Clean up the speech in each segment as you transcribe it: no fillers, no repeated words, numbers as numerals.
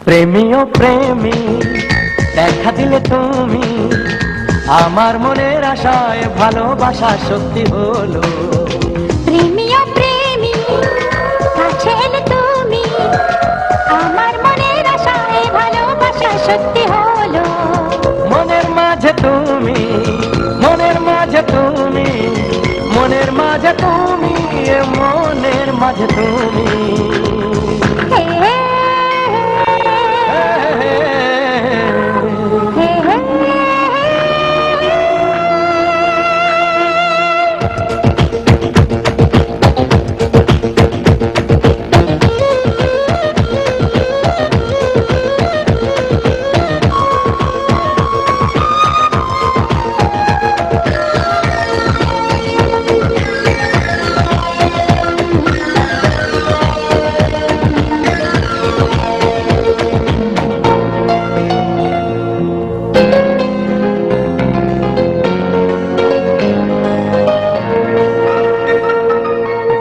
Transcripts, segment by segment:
প্রেমী ও প্রেমী দেখা দিলে তুমি, আমার মনের আশায় ভালোবাসা সত্যি হলো। প্রেমী ও প্রেমী কাছে এলে তুমি, আমার মনের আশায় ভালোবাসা সত্যি হলো। মনের মাঝে তুমি, মনের মাঝে তুমি, মনের মাঝে তুমি, মনের মাঝে তুমি। হে হে হে হে।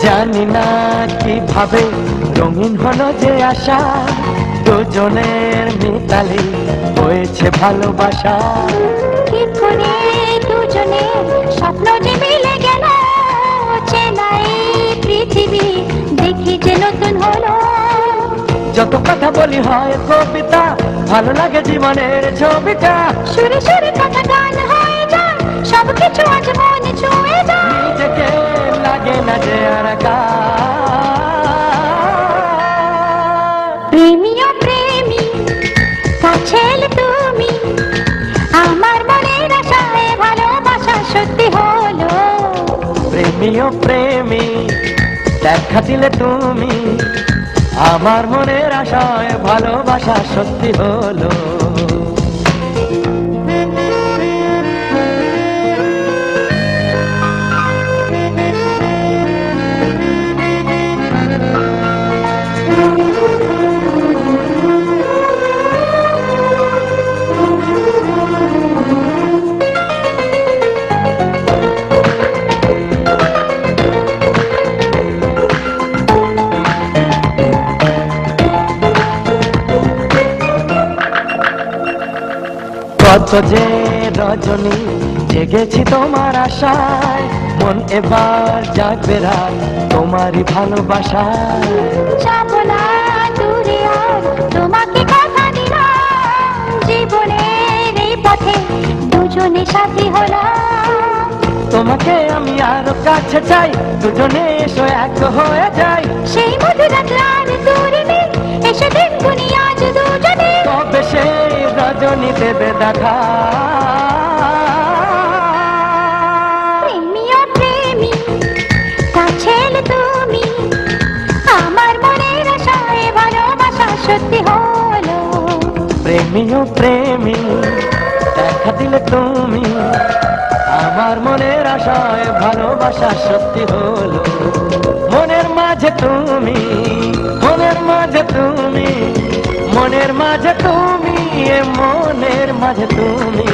জানি না কিভাবে রঙিন হলো যে আশা, দুজনের মিতালি হয়েছে ভালোবাসা। কি করে দুজনের স্বপ্ন যে মিলে গেল, চেনাই পৃথিবী দেখি যে নতুন হলো। যত কথা বলি হয় কবিতা, ভালো লাগে জীবনের ছবিটা। সুরে সুরে কথা গান হয়ে যায়, সবকিছু আজ মনে ছুঁয়ে যায়। নিজেকে লাগে না যে আর একা। প্রেমী ও প্রেমী কাছে এলে তুমি, আমার মনের আশায় ভালোবাসা সত্যি হলো। প্রেমী ও প্রেমী দেখা দিলে তুমি, আমার মনের আশায় ভালোবাসা সত্যি হলো। কত যে রজনী জেগেছি তোমার আশায়, মন এবার জাগবে রাত তোমারই ভালোবাসায়। যাবো না দূরে আর, তোমাকে কথা দিলাম, জীবনের এই পথে দুজনে সাথী হলাম। তোমাকে আমি আরো কাছে চাই, দুজনে এসো এক হয়ে যাই। সেই মধুরাত আর দূরে নেই, এসে দেখুনি আজ দুজনে। তবে সেই রজনী দেবে দেখা। প্রেমী ও প্রেমী কাছে এলে তুমি, আমার মনের আশায় ভালোবাসা সত্যি হলো। প্রেমী ও প্রেমী দেখা দিলে তুমি, আমার মনের আশায় ভালোবাসা সত্যি হলো। মনের মাঝে তুমি, মনের মাঝে তুমি, মনের মাঝে তুমি, মনের মাঝে তুমি।